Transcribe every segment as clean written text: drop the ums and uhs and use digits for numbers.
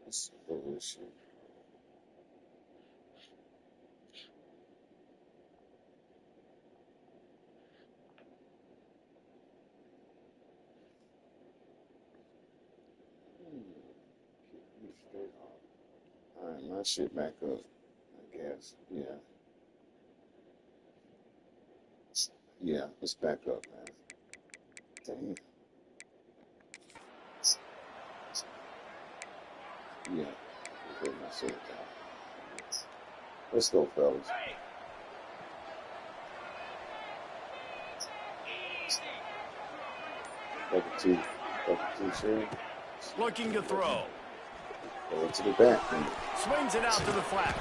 That's bullshit. All right, my shit back up, I guess. Yeah. Yeah, it's back up, man. Damn. Yeah. Put my shit down. Let's go, fellas. Second two, sure. Looking to throw. Go to the back. Swings it out to the flat.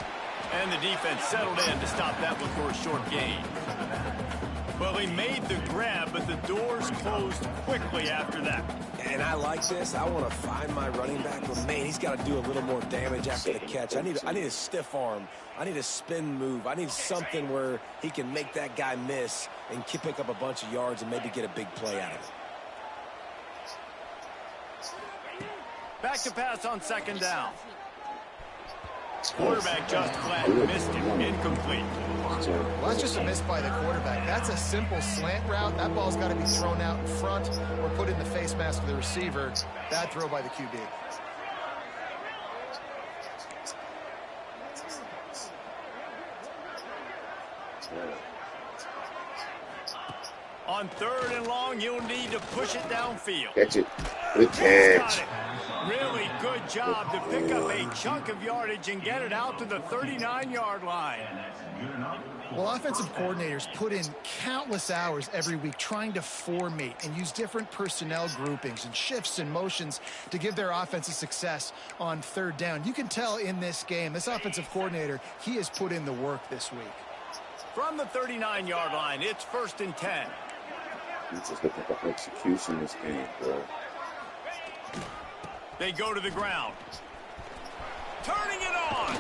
And the defense settled in to stop that one for a short gain. Well, he made the grab, but the doors closed quickly after that. And I like this. I want to find my running back, but man, he's got to do a little more damage after the catch. I need a stiff arm. I need a spin move. I need something where he can make that guy miss and pick up a bunch of yards and maybe get a big play out of it. Back to pass on second down. Quarterback just glad missed him. Incomplete. Well, that's just a miss by the quarterback. That's a simple slant route. That ball's got to be thrown out in front or put in the face mask of the receiver. Bad throw by the QB. On third and long, you'll need to push it downfield. Catch it. Good catch. Really good job to pick up a chunk of yardage and get it out to the 39-yard line. Well, offensive coordinators put in countless hours every week trying to formate and use different personnel groupings and shifts and motions to give their offense a success on third down. You can tell in this game, this offensive coordinator, he has put in the work this week. From the 39-yard line, it's 1st and 10. You just look at the execution this game, bro. They go to the ground. Turning it on.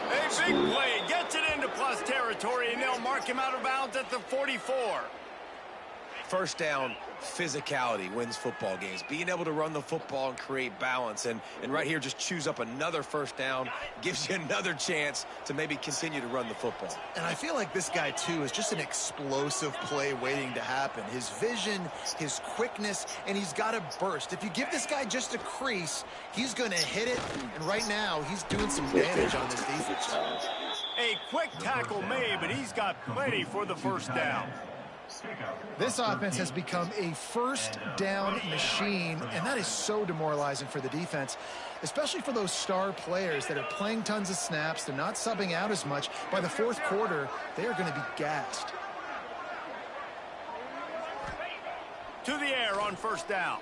A big play. Gets it into plus territory, and they'll mark him out of bounds at the 44. First down, physicality wins football games. Being able to run the football and create balance. And right here, just choose up another first down. Gives you another chance to maybe continue to run the football. And I feel like this guy, too, is just an explosive play waiting to happen. His vision, his quickness, and he's got a burst. If you give this guy just a crease, he's going to hit it. And right now, he's doing some damage on this defense. A quick tackle made, but he's got plenty for the first down. This offense has become a first down machine, and that is so demoralizing for the defense, especially for those star players that are playing tons of snaps. They're not subbing out as much. By the fourth quarter, they are going to be gassed. To the air on first down.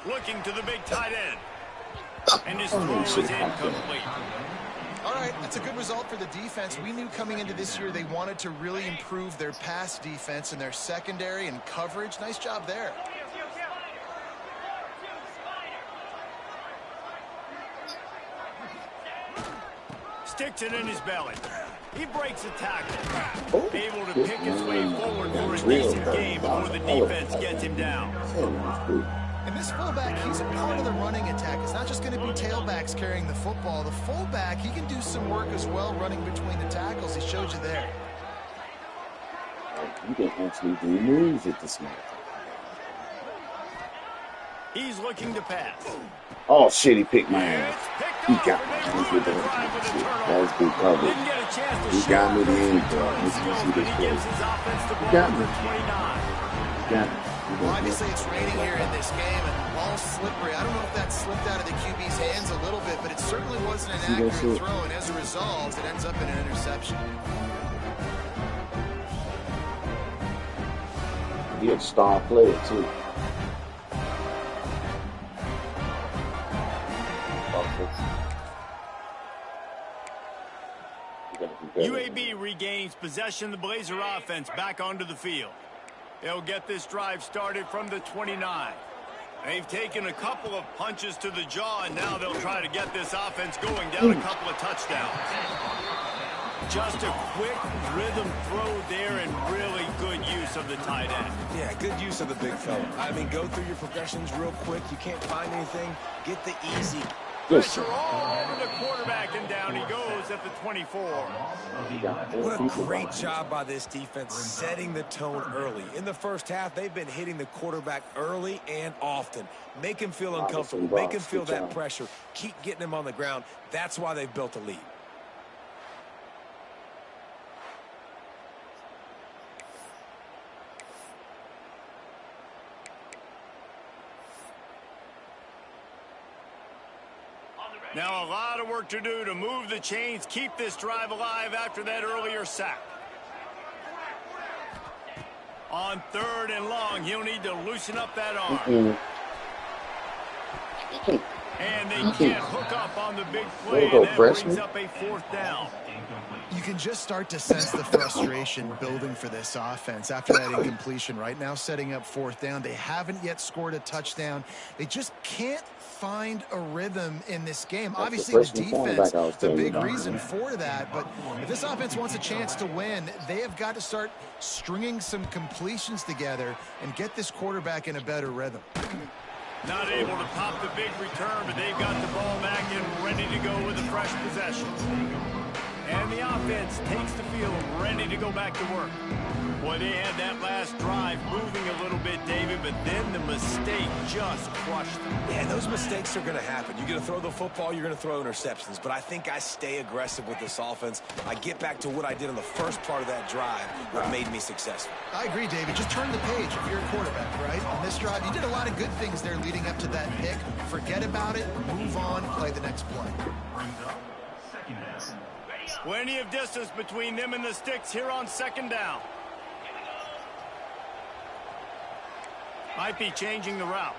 Looking to the big tight end. And his throw is incomplete. All right, that's a good result for the defense. We knew coming into this year they wanted to really improve their pass defense and their secondary and coverage. Nice job there. Sticks it in his belly. He breaks a tackle. Able to pick his way forward for a decent game before the defense gets him down. And this fullback, he's a part of the running attack. It's not just going to be tailbacks carrying the football. The fullback, he can do some work as well running between the tackles. He showed you there. You can actually do moves at this moment. He's looking to pass. Oh, shit, he picked my ass. He got me. That was good coverage. He got me the end, bro. Let's see this play. He got me. He got me. Well, obviously it's raining here in this game, and the ball's slippery. I don't know if that slipped out of the QB's hands a little bit, but it certainly wasn't an accurate throw, and as a result, it ends up in an interception. He's a star player, too. UAB regains possession of the Blazer offense back onto the field. They'll get this drive started from the 29. They've taken a couple of punches to the jaw, and now they'll try to get this offense going down a couple of touchdowns. Just a quick rhythm throw there and really good use of the tight end. Yeah, good use of the big fella. I mean, go through your progressions real quick. You can't find anything. Get the easy Pressure all over the quarterback, and down he goes at the 24. What a great job by this defense setting the tone early. In the first half, they've been hitting the quarterback early and often. Make him feel uncomfortable. Make him feel that pressure. Keep getting him on the ground. That's why they've built a lead. Now a lot of work to do to move the chains, keep this drive alive after that earlier sack. On 3rd and long, he'll need to loosen up that arm. And they can't hook up on the big play, and that brings up a 4th down. You can just start to sense the frustration building for this offense after that incompletion. Right now, setting up 4th down. They haven't yet scored a touchdown. They just can't find a rhythm in this game. Obviously, the defense, the big reason for that. But if this offense wants a chance to win, they have got to start stringing some completions together and get this quarterback in a better rhythm. Not able to pop the big return, but they've got the ball back and ready to go with a fresh possession. And the offense takes the field, ready to go back to work. Boy, they had that last drive moving a little bit, David, but then the mistake just crushed them. Yeah, those mistakes are going to happen. You're going to throw the football, you're going to throw interceptions. But I think I stay aggressive with this offense. I get back to what I did on the first part of that drive, what made me successful. I agree, David. Just turn the page if you're a quarterback, right? On this drive, you did a lot of good things there leading up to that pick. Forget about it, move on, play the next play. Plenty of distance between them and the sticks here on 2nd down. Might be changing the route.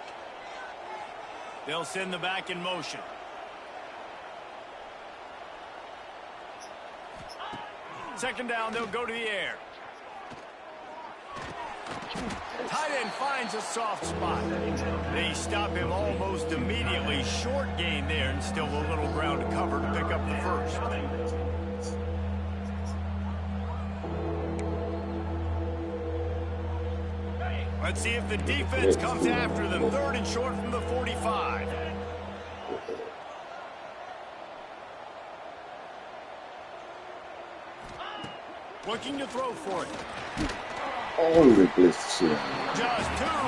They'll send the back in motion. Second down, they'll go to the air. Tight end finds a soft spot. They stop him almost immediately. Short gain there, and still a little ground to cover to pick up the first. Let's see if the defense comes after them. 3rd and short from the 45. Looking to throw for it. Just too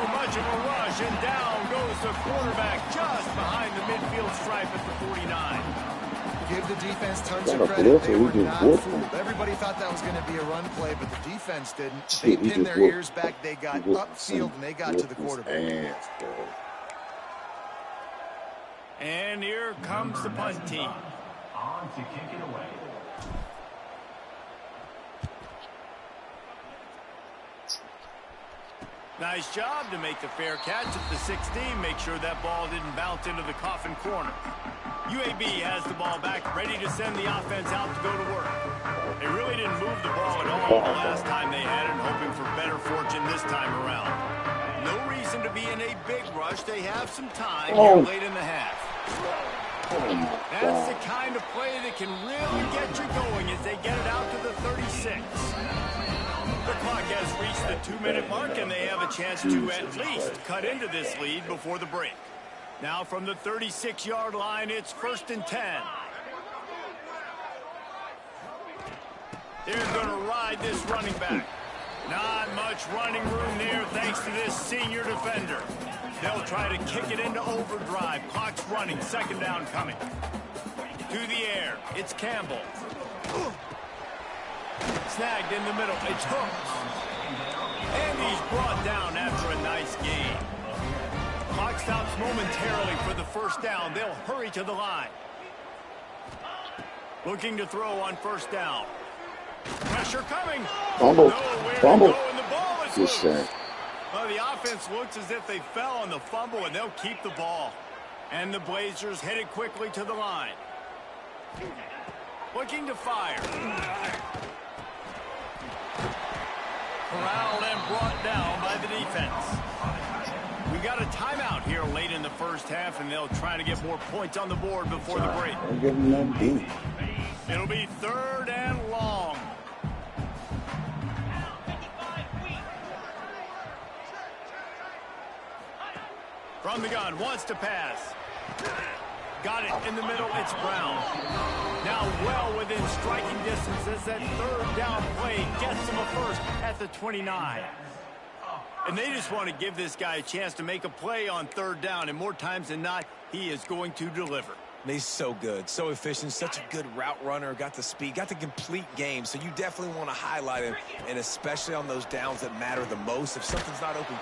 much of a rush, and down goes the quarterback just behind the midfield stripe at the 49. Give the defense tons of credit. They were not fooled. Everybody thought that was going to be a run play, but the defense didn't. They pinned their ears back. They got upfield, and they got to the quarterback. And here comes the punt team. On to kick it away. Nice job to make the fair catch at the 16. Make sure that ball didn't bounce into the coffin corner. UAB has the ball back, ready to send the offense out to go to work. They really didn't move the ball at all the last time they had it, hoping for better fortune this time around. No reason to be in a big rush. They have some time here late in the half. That's the kind of play that can really get you going as they get it out to the 36. The clock has reached the 2-minute mark, and they have a chance to at least cut into this lead before the break. Now from the 36-yard line, it's 1st and 10. They're going to ride this running back. Not much running room there thanks to this senior defender. They'll try to kick it into overdrive. Clock's running. 2nd down coming. To the air. It's Campbell. Snagged in the middle. It's Hooks. And he's brought down after a nice gain. Clock stops momentarily for the 1st down. They'll hurry to the line. Looking to throw on 1st down. Pressure coming. Fumble. And the ball is loose. Well, the offense looks as if they fell on the fumble, and they'll keep the ball. And the Blazers headed quickly to the line. Looking to fire. Corralled and brought down by the defense. We got a timeout here late in the first half, and they'll try to get more points on the board before the break. It'll be 3rd and long. From the gun, wants to pass. Got it in the middle. It's Brown. Now well within striking distance as that third down play gets him a first at the 29. And they just want to give this guy a chance to make a play on third down. And more times than not, he is going to deliver. He's so good, so efficient, such a good route runner, got the speed, got the complete game. So you definitely want to highlight him, and especially on those downs that matter the most if something's not open.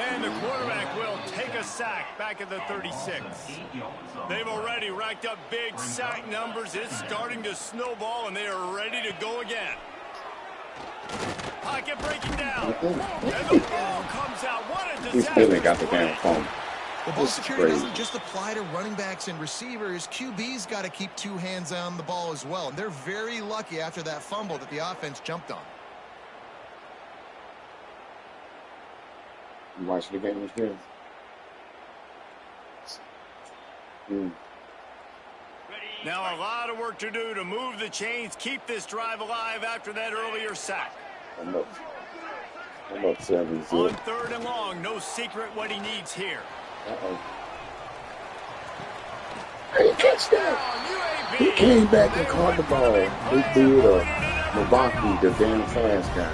And the quarterback will take a sack back at the 36. They've already racked up big sack numbers. It's starting to snowball, and they are ready to go again. Pocket breaking down. And the ball comes out. What a disaster. He still got the damn phone. The ball security doesn't just apply to running backs and receivers. QB's got to keep two hands on the ball as well. And they're very lucky after that fumble that the offense jumped on. You watch the game with this? Now a lot of work to do to move the chains, keep this drive alive after that earlier sack. I'm up 7-0. On third and long, no secret what he needs here. How you catch that? He came back and caught the ball. He threw it up. Mabaki, the damn fast guy.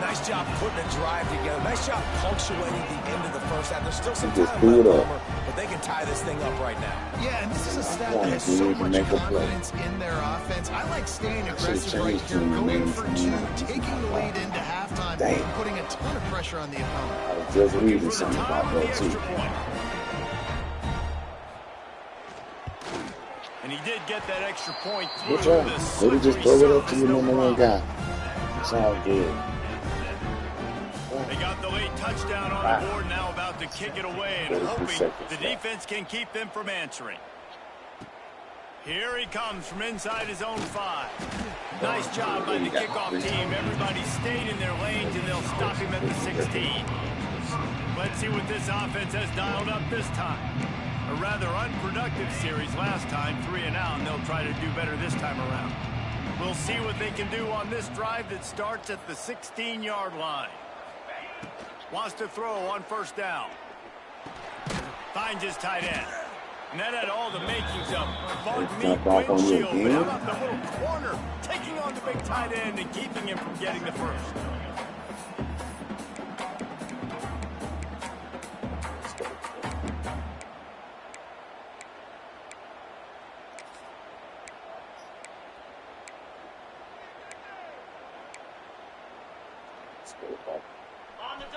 Nice job putting a drive together. Nice job punctuating the end of the first half. There's still some He just time threw it left, up. but they can tie this thing up right now. Yeah, and this is a stat that has You so need to much make a play. confidence in their offense. I like staying aggressive change right here, to going remain for from two, you. taking the lead into halftime, Dang. and putting a ton of pressure on the opponent. I was just reading For the something top about of the that, extra too. point. And he did get that extra point through Good job. the Maybe just slippery throw it up to surface, your no number one problem. guy. It's all good. They got the late touchdown on the board, now about to kick it away and 32 hoping seconds the left. defense can keep them from answering. Here he comes from inside his own 5. Nice job by the kickoff team. Everybody stayed in their lanes, and they'll stop him at the 16. Let's see what this offense has dialed up this time. A rather unproductive series last time, 3 and out, and they'll try to do better this time around. We'll see what they can do on this drive that starts at the 16-yard line. Wants to throw on first down. Finds his tight end. And that had all the makings of bug meat windshield. But how about the little corner taking on the big tight end and keeping him from getting the first?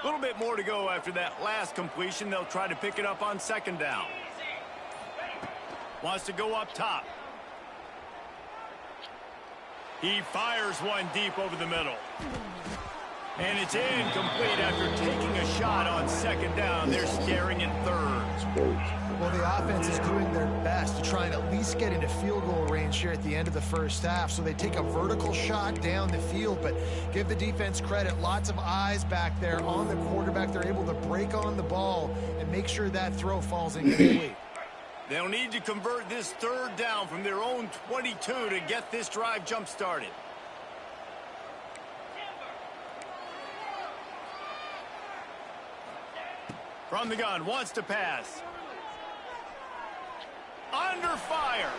A little bit more to go after that last completion. They'll try to pick it up on second down. Wants to go up top. He fires one deep over the middle. And it's incomplete after taking a shot on second down. They're staring at third. Well, the offense is doing their best to try and at least get into field goal range here at the end of the first half. So they take a vertical shot down the field, but give the defense credit. Lots of eyes back there on the quarterback. They're able to break on the ball and make sure that throw falls incomplete. They'll need to convert this third down from their own 22 to get this drive jump-started. From the gun, wants to pass. Under fire.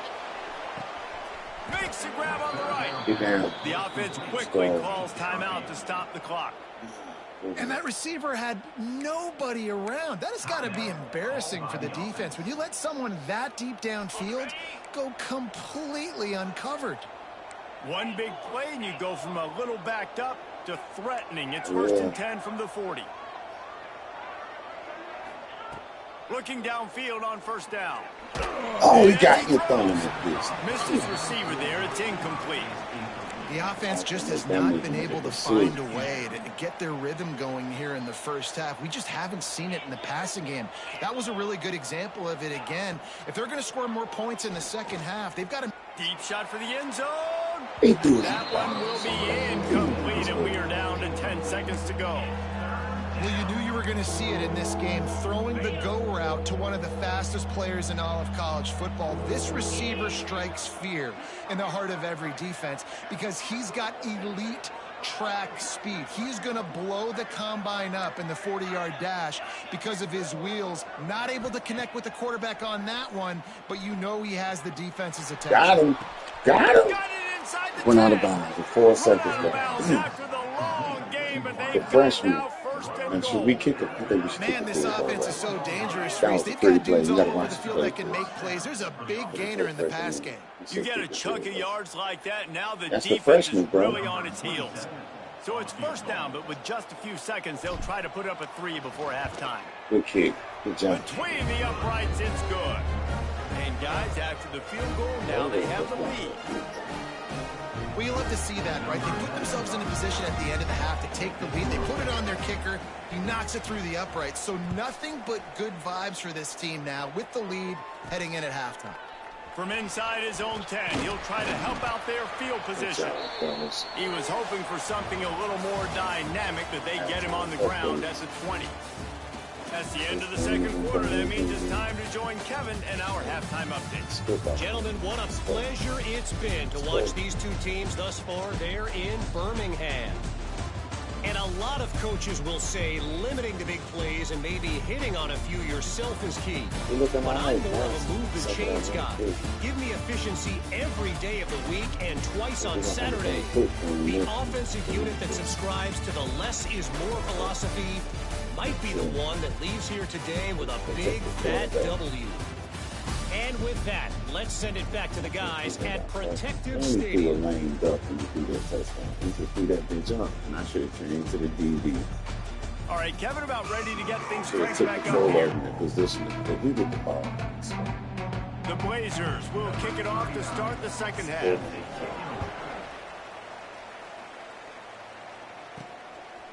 Makes the grab on the right. The offense quickly calls timeout to stop the clock. And that receiver had nobody around. That has got to be embarrassing for the defense. When you let someone that deep downfield go completely uncovered. One big play, and you go from a little backed up to threatening. It's 1st and 10 from the 40. Looking downfield on first down. Oh, he got hit on this. Missed his receiver there. It's incomplete. The offense just has not been able to find a way to get their rhythm going here in the first half. We just haven't seen it in the passing game. That was a really good example of it again. If they're going to score more points in the second half, they've got to... Deep shot for the end zone. That one will be incomplete, and we are down to 10 seconds to go. Well, you knew you were going to see it in this game, throwing the go route to one of the fastest players in all of college football. This receiver strikes fear in the heart of every defense because he's got elite track speed. He's going to blow the combine up in the 40-yard dash because of his wheels. Not able to connect with the quarterback on that one, but you know he has the defense's attention. Got him. Got him. Got it inside the Went out 10. of bounds with 4 seconds left. After the long game, and The they've got freshman. now first and And should goal. we kick it? I think we should Man, kick this the field offense goal, is so dangerous, That Reese. was a They've pretty got dudes play. You all gotta over watch the the field play. that can make plays. There's a big gainer in the pass game. You get a chunk of yards like that, now the That's the defense freshman, is bro. really on its heels. So it's first down, but with just a few seconds, they'll try to put up a 3 before halftime. Good kick. Good job. Between the uprights, it's good. And guys, after the field goal, now they have the lead. Well, you love to see that, right? They put themselves in a position at the end of the half to take the lead. They put it on their kicker. He knocks it through the uprights. So nothing but good vibes for this team now with the lead heading in at halftime. From inside his own 10, he'll try to help out their field position. He was hoping for something a little more dynamic, but they get him on the ground at the 20. That's the end of the second quarter. That means it's time to join Kevin and our halftime updates. Gentlemen, what a pleasure it's been to watch these two teams thus far there in Birmingham. And a lot of coaches will say limiting the big plays and maybe hitting on a few yourself is key. But I'm more of a move the chains guy. Give me efficiency every day of the week and twice on Saturday. The offensive unit that subscribes to the less is more philosophy might be the one that leaves here today with a big fat W. And with that, let's send it back to the guys at Protective Stadium. Lame duck when you threw that touchdown. He just threw that bitch up, and I should have changed to the DB. All right, Kevin, about ready to get things Should have cranked took back control up here. of the position, but we get the ball. So, The Blazers will kick it off to start the second half.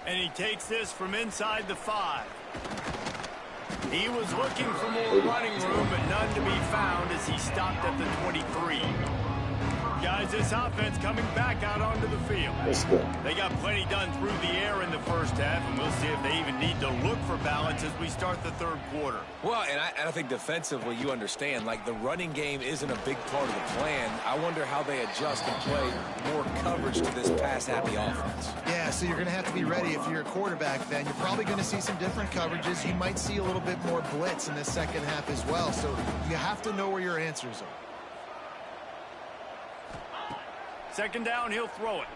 And he takes this from inside the 5. He was looking for more running room, but none to be found as he stopped at the 23. Guys, this offense coming back out onto the field. let's go. They got plenty done through the air in the first half, and we'll see if they even need to look for balance as we start the third quarter. Well, and I think defensively, you understand, like the running game isn't a big part of the plan. I wonder how they adjust and play more coverage to this pass-happy offense. Yeah, so you're going to have to be ready if you're a quarterback then. You're probably going to see some different coverages. You might see a little bit more blitz in the second half as well. So you have to know where your answers are. Second down, he'll throw it.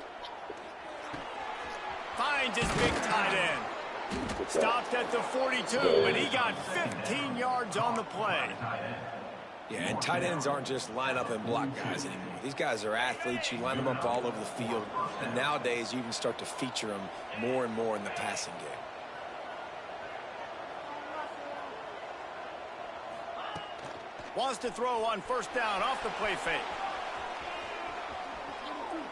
Finds his big tight end. Stopped at the 42, but he got 15 yards on the play. Yeah, and tight ends aren't just line up and block guys anymore. These guys are athletes. You line them up all over the field. And nowadays, you even start to feature them more and more in the passing game. Wants to throw on first down off the play fake.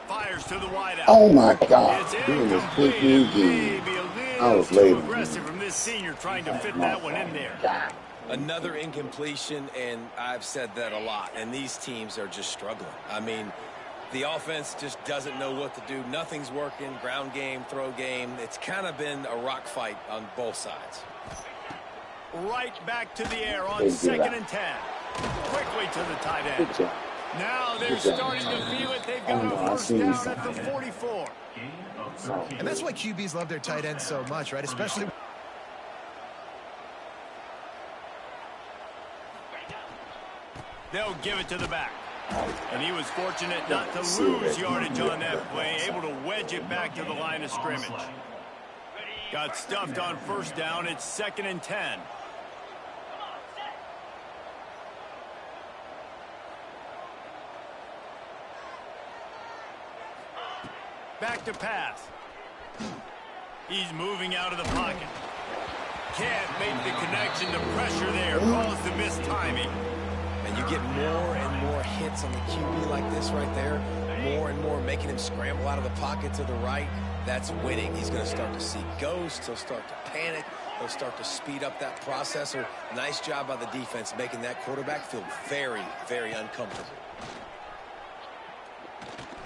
Fires to the wideout. Oh my God! It's Doing this quick incomplete. game. Maybe a I little was too late. aggressive from this senior trying to fit that one in there. Another incompletion, and I've said that a lot, and these teams are just struggling. I mean, the offense just doesn't know what to do. Nothing's working. Ground game, throw game. It's kind of been a rock fight on both sides. Right back to the air on 2nd and 10. Quickly to the tight end. Good job. Now they're starting to feel it. They've got a first down at the 44. And that's why QBs love their tight ends so much, right? Especially They'll give it to the back. And he was fortunate not to lose yardage on that play, able to wedge it back to the line of scrimmage. Got stuffed on first down. It's 2nd and 10. Back to pass. He's moving out of the pocket. Can't make the connection. The pressure there caused the missed timing. And you get more and more hits on the QB like this right there. More and more making him scramble out of the pocket to the right. That's winning. He's going to start to see ghosts. He'll start to panic. He'll start to speed up that processor. Nice job by the defense making that quarterback feel very, very uncomfortable.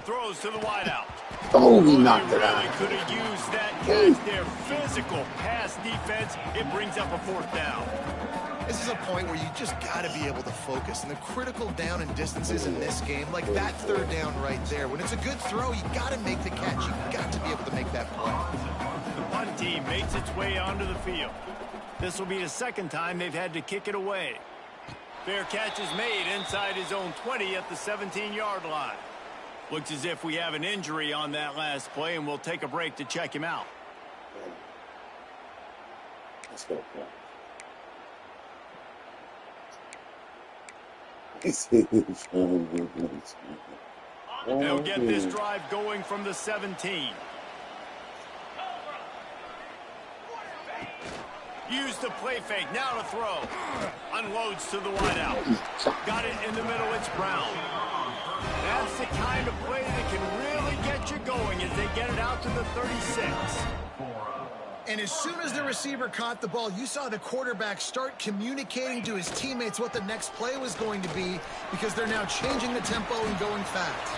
Throws to the wideout. Oh, we knocked it Really out. could have used that catch there. Physical pass defense. It brings up a fourth down. This is a point where you just got to be able to focus. And the critical down and distances in this game, like that third down right there, when it's a good throw, you got to make the catch. You got to be able to make that play. The punt team makes its way onto the field. This will be the second time they've had to kick it away. Fair catch is made inside his own 20 at the 17-yard line. Looks as if we have an injury on that last play, and we'll take a break to check him out. Let's go. They'll get this drive going from the 17. Use the play fake, now to throw. Unloads to the wideout. Got it in the middle, it's Brown. That's the kind of play that can really get you going as they get it out to the 36. And as soon as the receiver caught the ball, you saw the quarterback start communicating to his teammates what the next play was going to be, because they're now changing the tempo and going fast.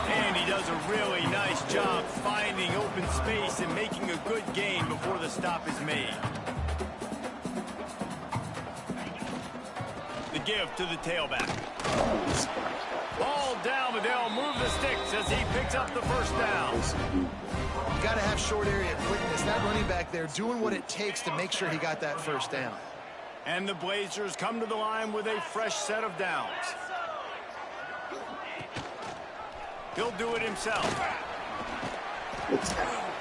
And he does a really nice job finding open space and making a good gain before the stop is made. The give to the tailback. Ball down, but they'll move the sticks as he picks up the first down. You got to have short area quickness. That running back there doing what it takes to make sure he got that first down. And the Blazers come to the line with a fresh set of downs. He'll do it himself.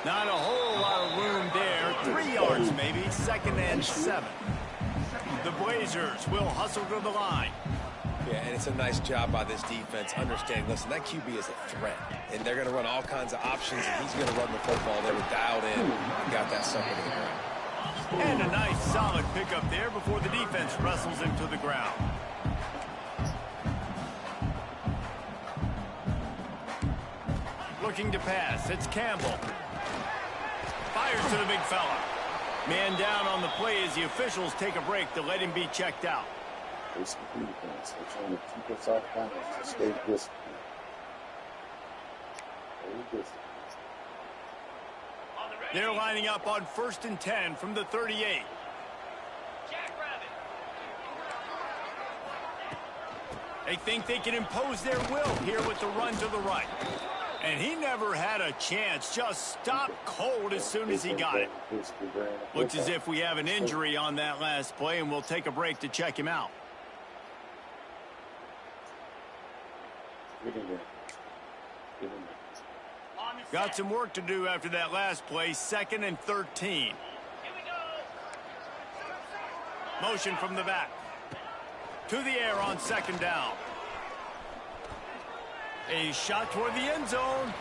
Not a whole lot of room there. 3 yards maybe. 2nd and 7. The Blazers will hustle to the line. Yeah, and it's a nice job by this defense. Understand, listen, that QB is a threat. And they're going to run all kinds of options, and he's going to run the football. They were dialed in and got that sucker to the ground. And a nice solid pickup there before the defense wrestles him to the ground. Looking to pass, it's Campbell. Fires to the big fella. Man down on the play as the officials take a break to let him be checked out. It's the defense. They're trying to keep us off balance to stay disciplined. They're lining up on 1st and 10 from the 38. They think they can impose their will here with the run to the right. And he never had a chance. Just stopped cold as soon as he got it. Looks as if we have an injury on that last play, and we'll take a break to check him out. Got some work to do after that last play. 2nd and 13. Motion from the back. To the air on 2nd down. A shot toward the end zone.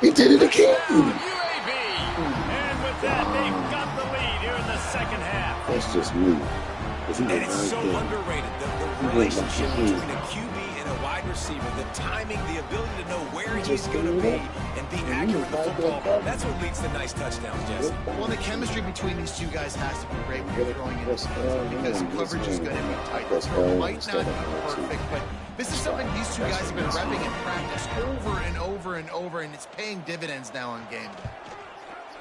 He did it again. UAB. And with that, they've got the lead here in the 2nd half. That's just me. And it's so underrated. The relationship between a QB and a wide receiver, the timing, the ability to know where he's going to be and be accurate with the football, that's what leads to nice touchdowns, Jesse. Well, the chemistry between these two guys has to be great when you're throwing into season, because coverage is going to be tight. This throw might not be perfect, but this is something these two guys have been repping in practice over and over and over, and it's paying dividends now on game day.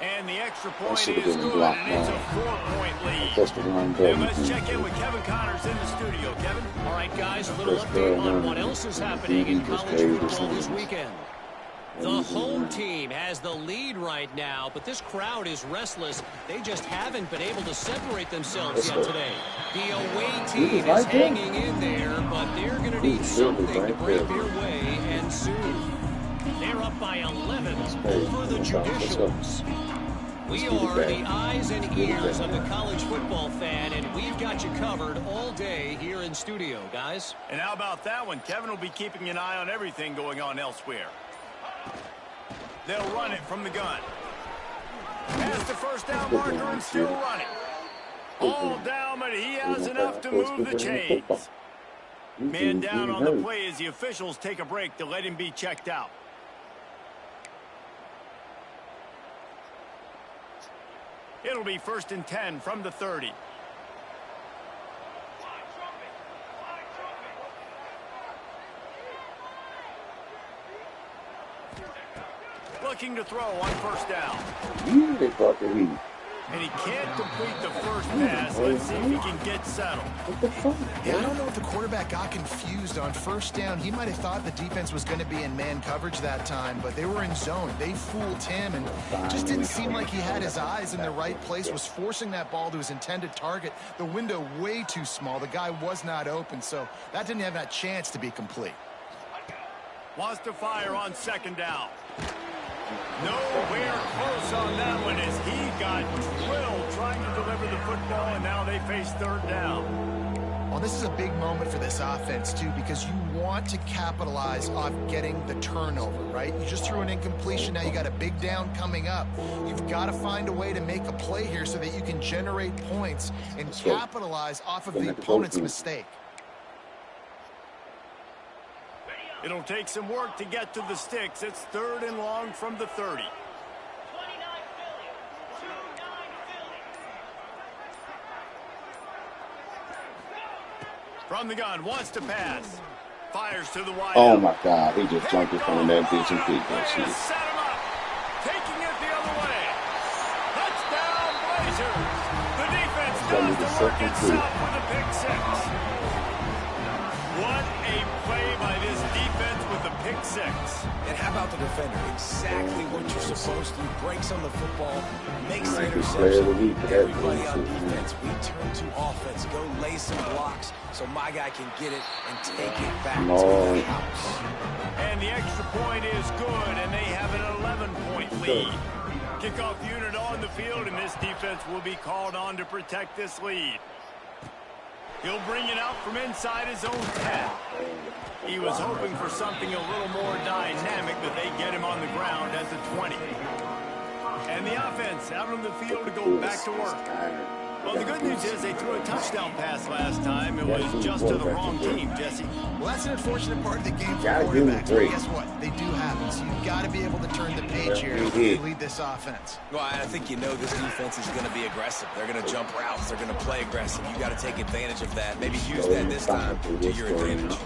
And the extra point is good, and it's a 4-point lead. And let's check in with Kevin Connors in the studio. Kevin? All right, guys, a little update on what else is happening in college football this weekend. The home team has the lead right now, but this crowd is restless. They just haven't been able to separate themselves yet today. The away team is hanging in there, but they're going to need something to break their way, and soon. They're up by 11 over the Judicials. We are the eyes and ears of the college football fan, and we've got you covered all day here in studio, guys. And how about that one? Kevin will be keeping an eye on everything going on elsewhere. They'll run it from the gun. Past the first down marker and still running. All down, but he has enough to move the chains. Man down on the play as the officials take a break to let him be checked out. It'll be 1st and 10 from the 30. Looking to throw on 1st down. They brought the heat. And he can't complete the first pass. Let's see if he can get settled. What the fuck? Yeah, I don't know if the quarterback got confused on first down. He might have thought the defense was going to be in man coverage that time, but they were in zone. They fooled him, and it just didn't seem like he had his eyes in the right place, was forcing that ball to his intended target. The window way too small. The guy was not open, so that didn't have that chance to be complete. Wants to fire on second down. Nowhere close on that one as he got drilled trying to deliver the football, and now they face third down. Well, this is a big moment for this offense, too, because you want to capitalize off getting the turnover, right? You just threw an incompletion. Now you got a big down coming up. You've got to find a way to make a play here so that you can generate points and capitalize off of the opponent's mistake. It'll take some work to get to the sticks. It's third and long from the 30. From the gun, wants to pass. Fires to the wide. Oh my God, he just jumped in front of that bitch and kicked that shit. Set him up. Taking it the other way. Touchdown Blazers. The defense does the work itself with a pick six. What a play by this defense with the pick six. And how about the defender? Exactly what you're supposed to. Breaks on the football, makes the interception. Everybody on defense, we turn to offense. Go lay some blocks so my guy can get it and take it back to the house. And the extra point is good, and they have an 11-point lead. Kickoff unit on the field, and this defense will be called on to protect this lead. He'll bring it out from inside his own 10. He was hoping for something a little more dynamic, but they get him on the ground at the 20. And the offense out on the field to go back to work. Well, the good news is they threw a touchdown pass last time. It was just to the wrong team, Jesse. Well, that's an unfortunate part of the game for quarterbacks. But guess what? They do have it. So you've got to be able to turn the page here and lead this offense. Well, I think you know this defense is going to be aggressive. They're going to jump routes. They're going to play aggressive. You got to take advantage of that. Maybe use that this time to your advantage.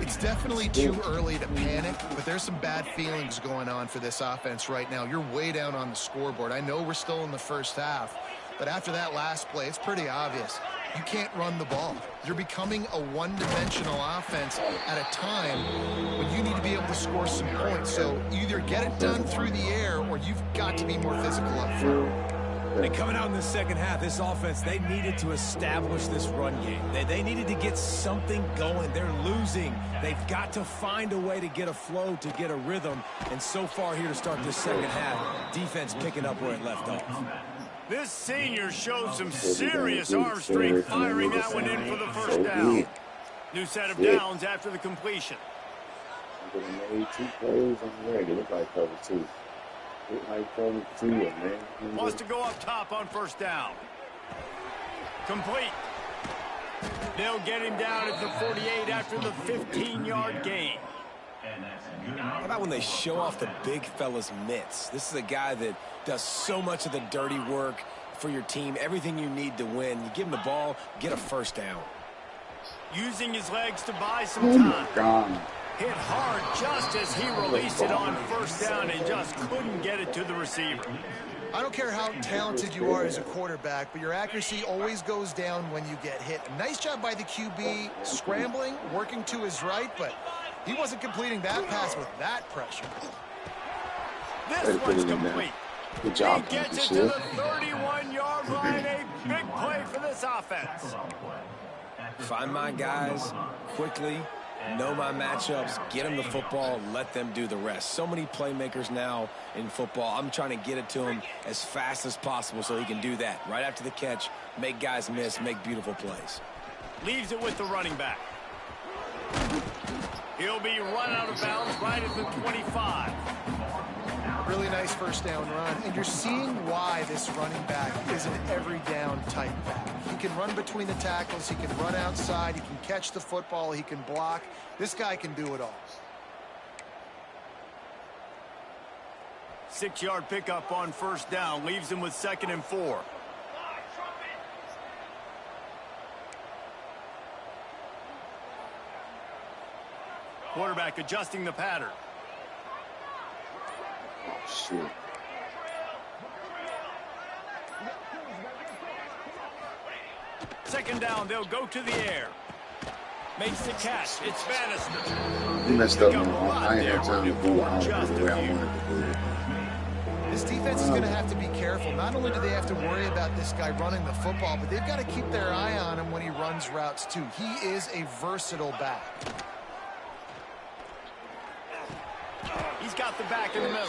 It's definitely too early to panic, but there's some bad feelings going on for this offense right now. You're way down on the scoreboard. I know we're still in the first half, but after that last play, it's pretty obvious. You can't run the ball. You're becoming a one-dimensional offense at a time when you need to be able to score some points. So either get it done through the air or you've got to be more physical up front. And coming out in the second half, this offense, they needed to establish this run game. They needed to get something going. They're losing. They've got to find a way to get a flow, to get a rhythm. And so far here to start this second half, defense picking up where it left off. This senior showed some serious arm strength, firing that one in for the first down. New set of downs after the completion. Made 2 plays on the regular. Look like cover 2. Look like cover 2, man. Wants to go up top on first down. Complete. They'll get him down at the 48 after the 15-yard gain. How about when they show off the big fella's mitts? This is a guy that does so much of the dirty work for your team. Everything you need to win. You give him the ball, get a first down. Using his legs to buy some time. Hit hard just as he released it on first down and just couldn't get it to the receiver. I don't care how talented you are as a quarterback, but your accuracy always goes down when you get hit. Nice job by the QB scrambling, working to his right, but he wasn't completing that pass with that pressure. This one's complete. Good job. He gets it to the 31-yard line. A big play for this offense. Find my guys quickly, know my matchups, get them the football, let them do the rest. So many playmakers now in football. I'm trying to get it to him as fast as possible so he can do that. Right after the catch, make guys miss, make beautiful plays. Leaves it with the running back. He'll be run out of bounds right at the 25. Really nice first down run, and you're seeing why this running back is an every down type back. He can run between the tackles, he can run outside, he can catch the football, he can block. This guy can do it all. 6-yard pickup on first down, leaves him with 2nd and 4. Quarterback adjusting the pattern. Oh, shit. second down, they'll go to the air. Makes the catch. It's Bannister. He messed up, man. I ain't had time to go out the way I wanted to do it. This defense is going to have to be careful. Not only do they have to worry about this guy running the football, but they've got to keep their eye on him when he runs routes, too. He is a versatile back. He's got the back in the middle.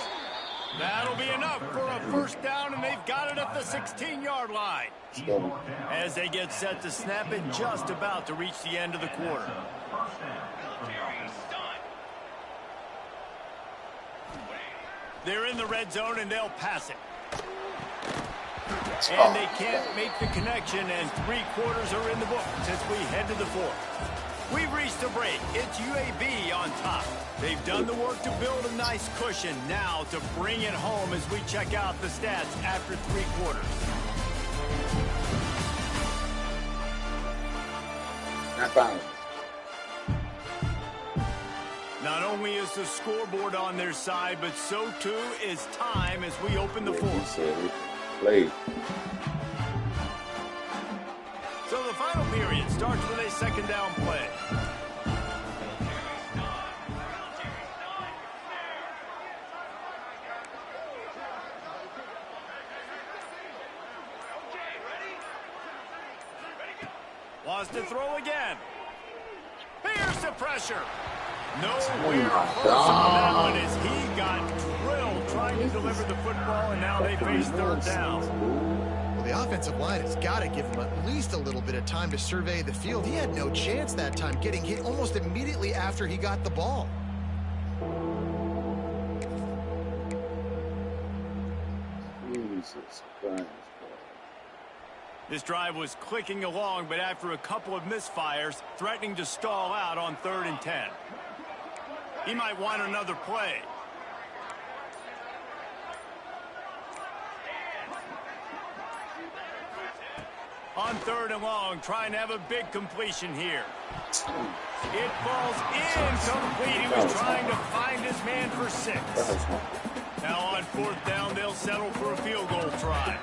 That'll be enough for a first down, and they've got it at the 16-yard line. As they get set to snap it, just about to reach the end of the quarter. They're in the red zone, and they'll pass it. And they can't make the connection, and 3 quarters are in the book as we head to the 4th. We've reached a break. It's UAB on top. They've done the work to build a nice cushion. Now to bring it home as we check out the stats after 3 quarters. I found it. Not only is the scoreboard on their side, but so too is time as we open the 4th. Play. So the final period starts with a second down play. Wants to throw again. Here's the pressure. Nowhere close on that one as he got drilled trying to deliver the football, and now they face third down. Well, the offensive line has got to give him at least a little bit of time to survey the field. He had no chance that time, getting hit almost immediately after he got the ball. Jesus Christ. This drive was clicking along, but after a couple of misfires, threatening to stall out on 3rd and 10. He might want another play. On 3rd and long, trying to have a big completion here. It falls incomplete. He was trying to find his man for 6. Now on 4th down, they'll settle for a field goal try.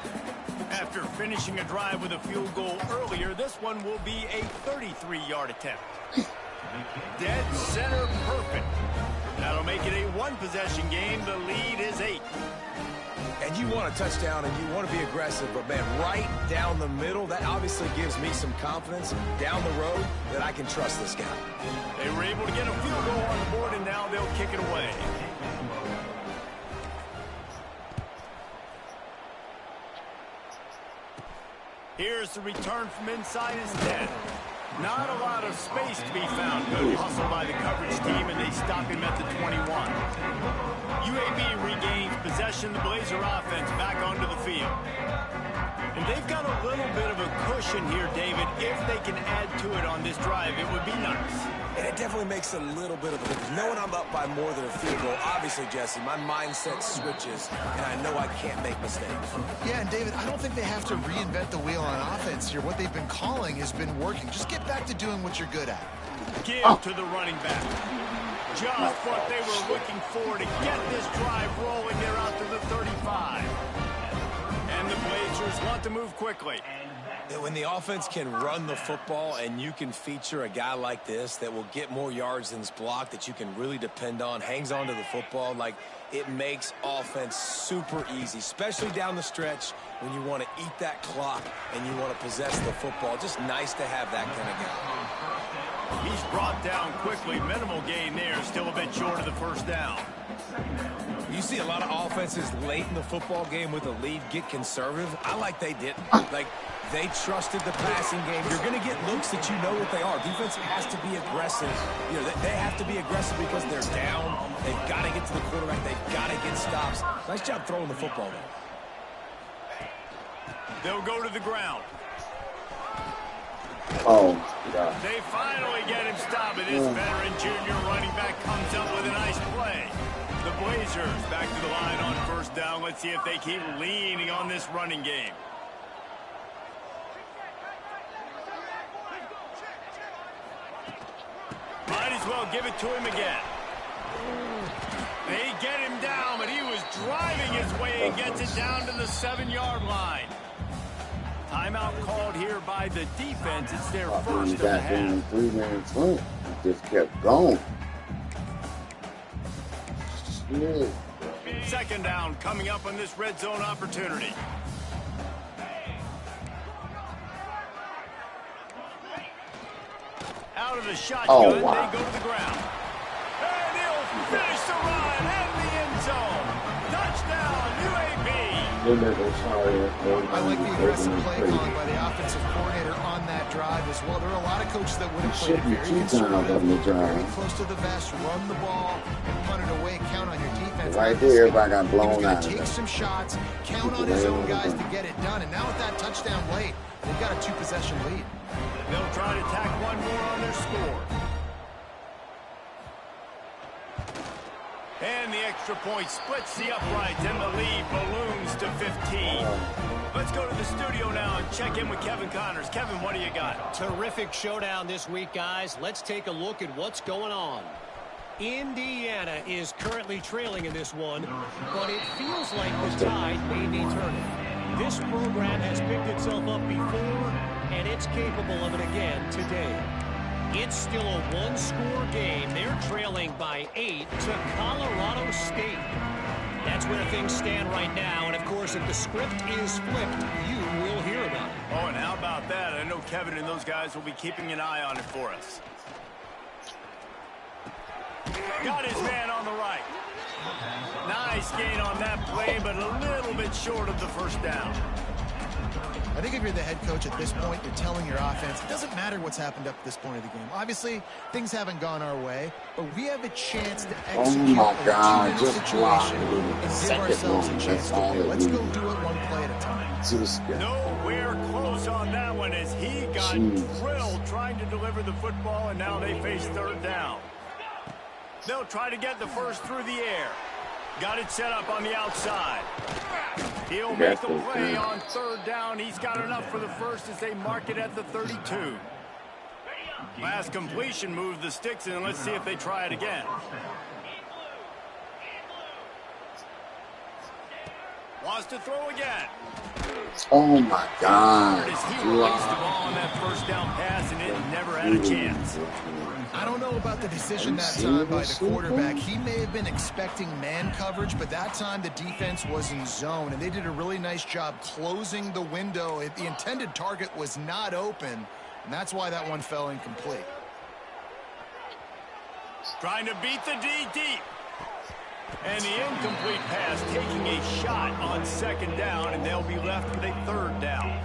After finishing a drive with a field goal earlier, this one will be a 33-yard attempt. Dead center perfect. That'll make it a 1-possession game. The lead is 8. And you want a touchdown and you want to be aggressive, but man, right down the middle, that obviously gives me some confidence down the road that I can trust this guy. They were able to get a field goal on the board, and now they'll kick it away. Here's the return from inside his 10. Not a lot of space to be found. Good hustle by the coverage team, and they stop him at the 21. UAB regains possession. The Blazer offense back onto the field. And they've got a little bit of a cushion here, David. If they can add to it on this drive, it would be nice. And it definitely makes a little bit of a difference. Knowing I'm up by more than a field goal, obviously, Jesse, my mindset switches, and I know I can't make mistakes. Yeah, and David, I don't think they have to reinvent the wheel on offense here. What they've been calling has been working. Just get back to doing what you're good at. Give to the running back. Just what they were looking for to get this drive rolling. They're out to the 35. And the Blazers want to move quickly. When the offense can run the football and you can feature a guy like this that will get more yards than's blocked, that you can really depend on, hangs on to the football, like it makes offense super easy, especially down the stretch when you want to eat that clock and you want to possess the football. Just nice to have that kind of guy. He's brought down quickly. Minimal gain there. Still a bit short of the first down. You see a lot of offenses late in the football game with a lead get conservative. I like they didn't. Like, they trusted the passing game. You're going to get looks that you know what they are. Defense has to be aggressive. You know, they have to be aggressive because they're down. They've got to get to the quarterback. They've got to get stops. Nice job throwing the football, though. They'll go to the ground. Oh, God. They finally get him stopped. And this veteran junior running back comes up with a nice play. The Blazers back to the line on 1st down. Let's see if they keep leaning on this running game. Might as well give it to him again. They get him down, but he was driving his way and gets it down to the 7-yard line. Timeout called here by the defense. It's their first of the half. 3-man front. He just kept going. Shit. Second down coming up on this red zone opportunity. Out of the shotgun, they go to the ground. And he'll finish the run and the end zone. Touchdown, UAB. I like the aggressive play calling by the offensive coordinator on that drive as well. There are a lot of coaches that would have played it very conservative, very close to the vest, run the ball, and punt it away, count on your defense. Right there, everybody got blown out. Take some shots, count on his own guys to get it done. And now with that touchdown late, they've got a 2-possession lead. They'll try to tack one more on their score. And the extra point splits the uprights, and the lead balloons to 15. Let's go to the studio now and check in with Kevin Connors. Kevin, what do you got? Terrific showdown this week, guys. Let's take a look at what's going on. Indiana is currently trailing in this one, but it feels like the tide may be turning. This program has picked itself up before, and it's capable of it again today. It's still a one-score game. They're trailing by 8 to Colorado State. That's where things stand right now, and of course, if the script is flipped, you will hear about it. Oh, and how about that? I know Kevin and those guys will be keeping an eye on it for us. Got his man on the right. Nice gain on that play, but a little bit short of the first down. I think if you're the head coach at this point, you're telling your offense, it doesn't matter what's happened up to this point of the game. Obviously, things haven't gone our way, but we have a chance to execute a two-minute situation and give ourselves a chance to win. Let's go do it one play at a time. Nowhere close on that one as he got drilled trying to deliver the football, and now they face third down. They'll try to get the first through the air. Got it set up on the outside. He'll make the play on third down. He's got enough for the first as they mark it at the 32. Last completion moved the sticks, and let's see if they try it again. Wants to throw again. Oh, my God. As he released the ball on that first down pass, and it never had a chance. I don't know about the decision that time by the quarterback. He may have been expecting man coverage, but that time the defense was in zone, and they did a really nice job closing the window. The intended target was not open, and that's why that one fell incomplete. Trying to beat the D deep. And the incomplete pass taking a shot on second down, and they'll be left with a third down.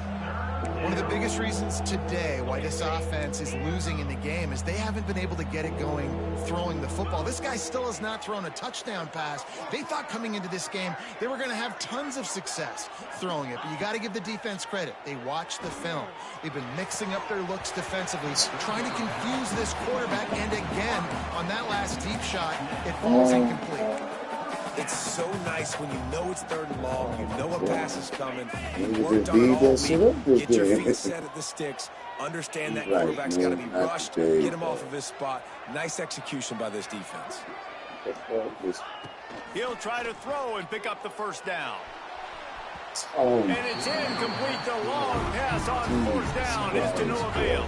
One of the biggest reasons today why this offense is losing in the game is they haven't been able to get it going throwing the football. This guy still has not thrown a touchdown pass. They thought coming into this game they were going to have tons of success throwing it, but you got to give the defense credit. They watched the film. They've been mixing up their looks defensively, trying to confuse this quarterback, and again, on that last deep shot, it falls incomplete. It's so nice when you know it's third and long, you know a pass is coming, you worked on it all week, get your feet set at the sticks, understand that quarterback's got to be rushed, get him off of his spot. Nice execution by this defense. He'll try to throw and pick up the first down. Oh. And it's incomplete. The long pass on fourth down is to no avail.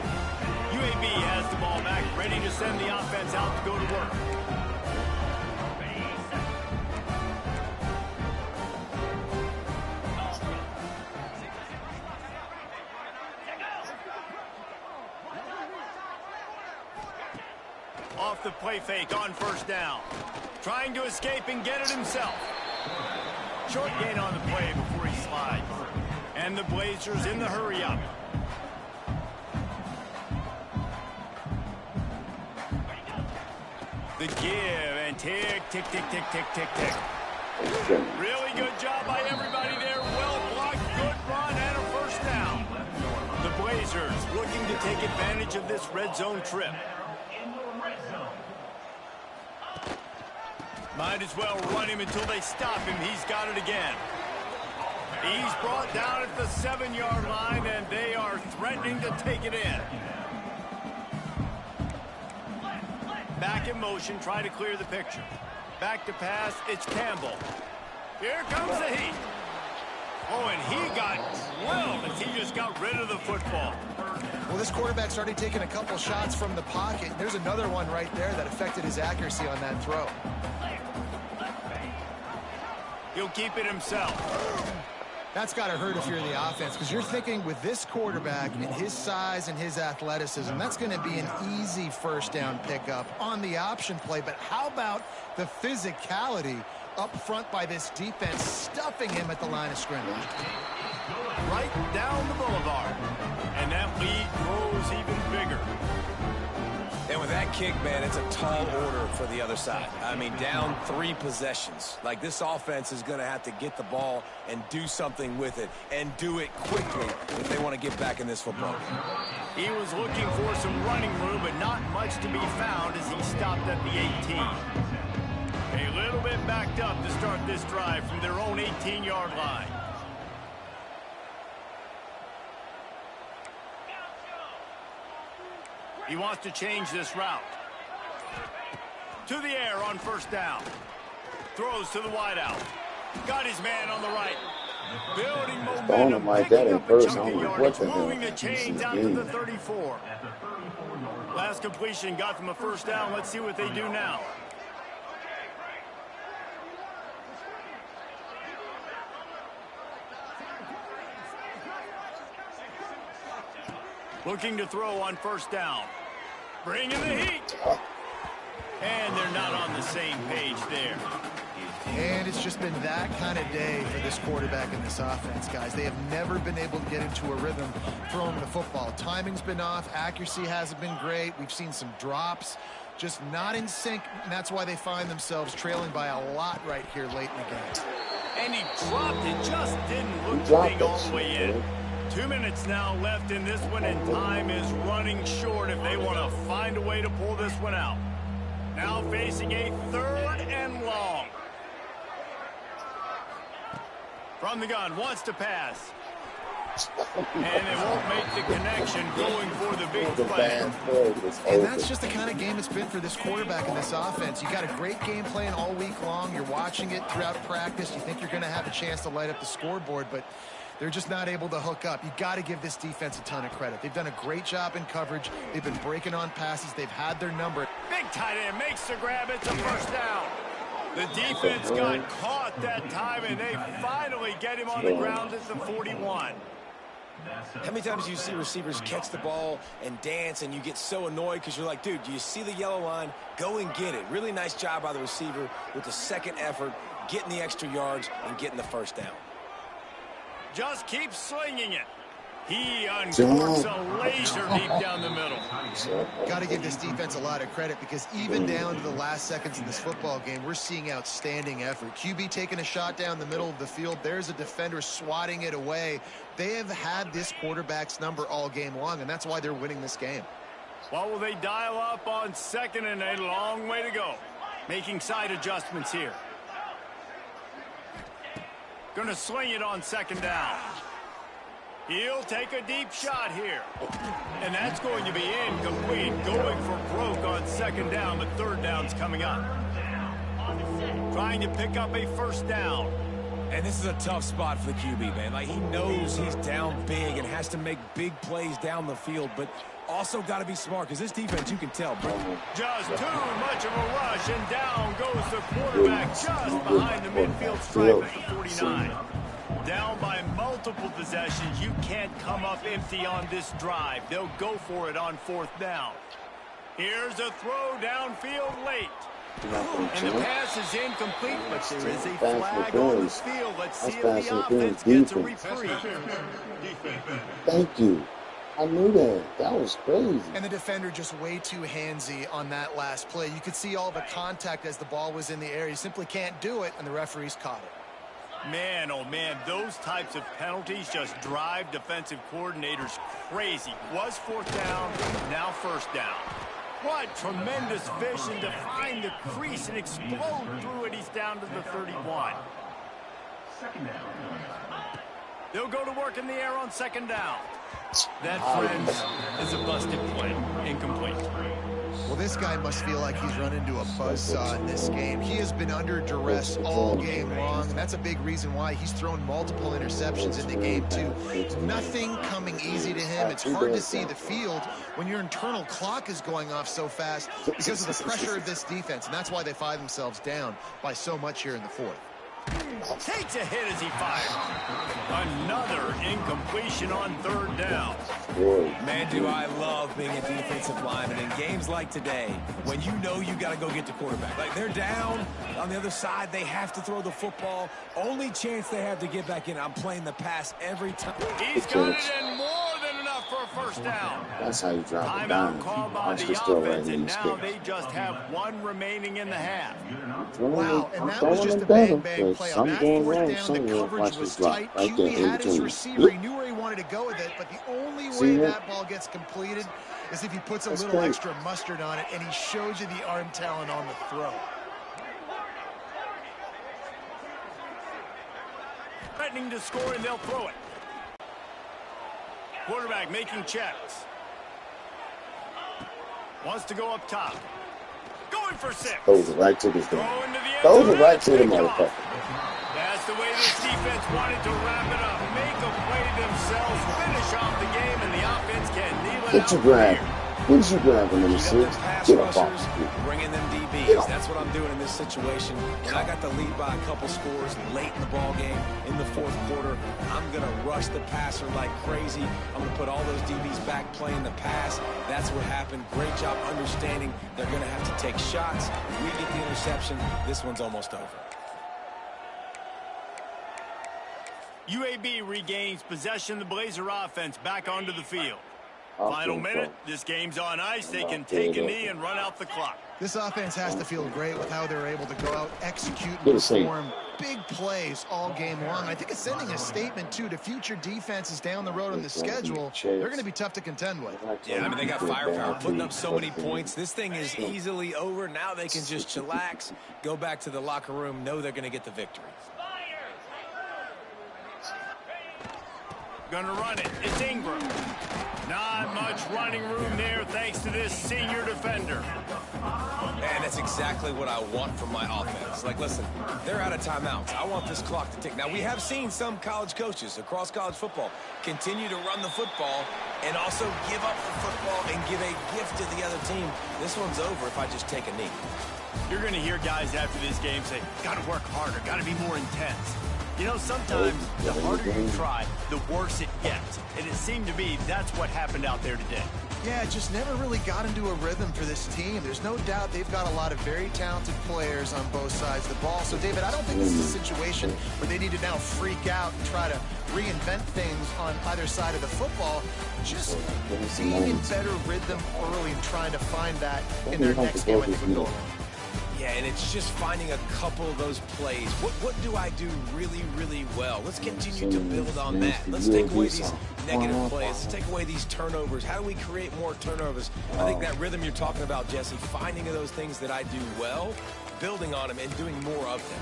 UAB has the ball back, ready to send the offense out to go to work. Off the play fake on first down. Trying to escape and get it himself. Short gain on the play before he slides. And the Blazers in the hurry up. The give and tick, tick, tick, tick, tick, tick, tick. Really good job by everybody there. Well blocked, good run, and a first down. The Blazers looking to take advantage of this red zone trip. Might as well run him until they stop him. He's got it again. He's brought down at the 7-yard line, and they are threatening to take it in. Back in motion, try to clear the picture. Back to pass, it's Campbell. Here comes the heat. Oh, and he got drilled as he just got rid of the football. Well, this quarterback started taking a couple shots from the pocket. There's another one right there that affected his accuracy on that throw. He'll keep it himself. That's got to hurt if you're the offense, because you're thinking with this quarterback and his size and his athleticism, that's going to be an easy first down pickup on the option play. But how about the physicality up front by this defense, stuffing him at the line of scrimmage? Right down the boulevard. And that lead grows even bigger. And with that kick, man, it's a tall order for the other side. I mean, down 3 possessions. Like, this offense is going to have to get the ball and do something with it, and do it quickly if they want to get back in this football game. He was looking for some running room, but not much to be found as he stopped at the 18. A little bit backed up to start this drive from their own 18-yard line. He wants to change this route. To the air on first down. Throws to the wideout. Got his man on the right. Building momentum, picking up a chunk of yardage, moving the chains out to the 34. Last completion got them a first down. Let's see what they do now. Looking to throw on first down. Bringing the heat. And they're not on the same page there. And it's just been that kind of day for this quarterback and this offense, guys. They have never been able to get into a rhythm throwing the football. Timing's been off. Accuracy hasn't been great. We've seen some drops. Just not in sync, and that's why they find themselves trailing by a lot right here late in the game. And he dropped it. Just didn't look the thing all the way in. 2 minutes now left in this one, and time is running short if they want to find a way to pull this one out. Now facing a 3rd and long. From the gun, wants to pass. And they won't make the connection, going for the big play. And that's just the kind of game it's been for this quarterback and this offense. You got a great game plan all week long. You're watching it throughout practice. You think you're going to have a chance to light up the scoreboard, but they're just not able to hook up. You got to give this defense a ton of credit. They've done a great job in coverage. They've been breaking on passes. They've had their number. Big tight end makes the grab. It's a first down. The defense got caught that time, and they finally get him on the ground at the 41. How many times do you see receivers catch the ball and dance, and you get so annoyed because you're like, dude, do you see the yellow line? Go and get it. Really nice job by the receiver with the second effort, getting the extra yards and getting the first down. Just keep slinging it. He uncorks a laser deep down the middle. Got to give this defense a lot of credit, because even down to the last seconds in this football game, we're seeing outstanding effort. QB taking a shot down the middle of the field. There's a defender swatting it away. They have had this quarterback's number all game long, and that's why they're winning this game. What will they dial up on second, and a long way to go? Making side adjustments here. Going to sling it on second down. He'll take a deep shot here. And that's going to be incomplete. Going for broke on second down, but third down's coming up. Trying to pick up a first down. And this is a tough spot for the QB, man. Like, he knows he's down big and has to make big plays down the field, but also got to be smart, because this defense, you can tell. Just too much of a rush, and down goes the quarterback just behind the midfield stripe at the 49. Down by multiple possessions. You can't come up empty on this drive. They'll go for it on fourth down. Here's a throw downfield late. And the pass is incomplete, but there is a flag on the field. Let's see if the offense gets a reprieve. Thank you. I knew that. That was crazy. And the defender just way too handsy on that last play. You could see all the contact as the ball was in the air. You simply can't do it, and the referees caught it. Man, oh man, those types of penalties just drive defensive coordinators crazy. Was fourth down, now first down. What tremendous vision to find the crease and explode through it. He's down to the 31. They'll go to work in the air on second down. That, friends, is a busted play. Incomplete. Well, this guy must feel like he's run into a buzzsaw in this game. He has been under duress all game long, and that's a big reason why he's thrown multiple interceptions in the game, too. Nothing coming easy to him. It's hard to see the field when your internal clock is going off so fast because of the pressure of this defense, and that's why they find themselves down by so much here in the fourth. Takes a hit as he fires. Another incompletion on 3rd down. Man, do I love being a defensive lineman in games like today when you know you got to go get the quarterback. Like, they're down on the other side. They have to throw the football. Only chance they have to get back in. I'm playing the pass every time. He's got it in more than enough for a 1st down. That's how you drop it Timeout down. called by the offense, and now they just have 1 remaining in the half. Wow, and that was just a bang-bang play on that 4th down. The coverage was tight. QB had his receiver. He knew where he wanted to go with it, but the only way that ball gets completed is if he puts a little extra mustard on it, and he shows you the arm talent on the throw. Threatening to score, and they'll throw it. Quarterback making checks. Wants to go up top. Going for 6. Those are right to this thing. Those are right to the motherfucker. That's the way this defense wanted to wrap it up. Make a play themselves, finish off the game, and the offense can kneel it What you out grab? here. What you grabbing, number 6? Get up off. Bringing them DBs. That's what I'm doing in this situation. When I got the lead by a couple scores late in the ball game, in the 4th quarter, I'm going to rush the passer like crazy. I'm going to put all those DBs back playing the pass. That's what happened. Great job understanding they're going to have to take shots. We get the interception. This one's almost over. UAB regains possession. The Blazer offense back onto the field. Final minute. This game's on ice. They can take a knee and run out the clock. This offense has to feel great with how they're able to go out, execute, and perform big plays all game long. I think it's sending a statement, too, to future defenses down the road on the schedule. They're going to be tough to contend with. Yeah, I mean, they got firepower, putting up so many points. This thing is easily over. Now they can just chillax, go back to the locker room, know they're going to get the victory. Gonna run it. It's Ingram. Not much running room there thanks to this senior defender. And that's exactly what I want from my offense. Like, listen, they're out of timeouts. I want this clock to tick. Now, we have seen some college coaches across college football continue to run the football and also give up the football and give a gift to the other team. This one's over if I just take a knee. You're going to hear guys after this game say, got to work harder, got to be more intense. You know, sometimes the harder you try, the worse it gets. And it seemed to me that's what happened out there today. Yeah, it just never really got into a rhythm for this team. There's no doubt they've got a lot of very talented players on both sides of the ball. So, David, I don't think this is a situation where they need to now freak out and try to reinvent things on either side of the football. Just being in better rhythm early and trying to find that in their next game, I think will go along. Yeah, and it's just finding a couple of those plays. What do I do really, really well? Let's continue to build on that. Let's take away these negative plays. Let's take away these turnovers. How do we create more turnovers? I think that rhythm you're talking about, Jesse, finding those things that I do well, building on them, and doing more of them.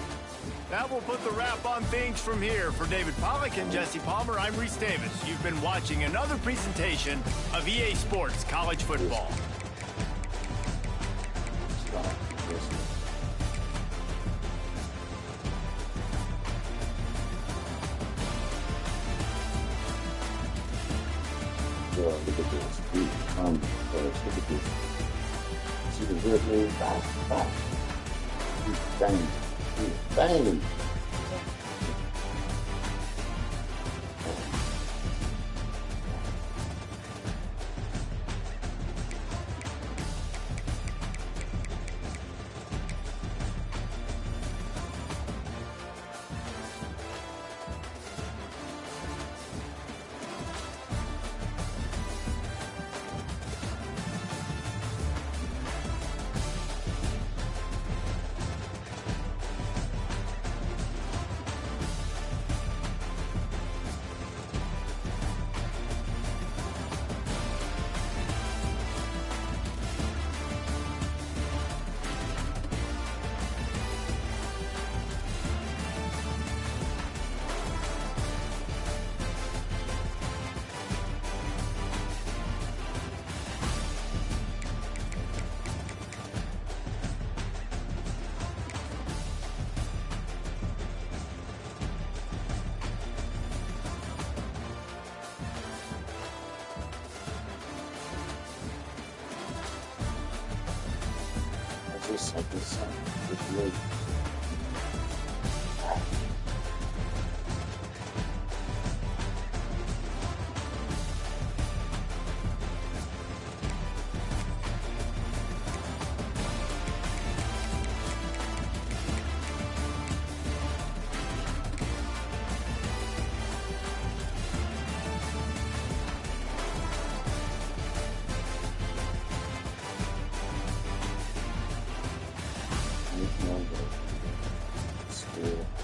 That will put the wrap on things from here. For David Pollack and Jesse Palmer, I'm Reese Davis. You've been watching another presentation of EA Sports College Football. Look at this. Look at this. See the good move? Back. He's banging. He's banging. just like this son. It's really it's no good. Still.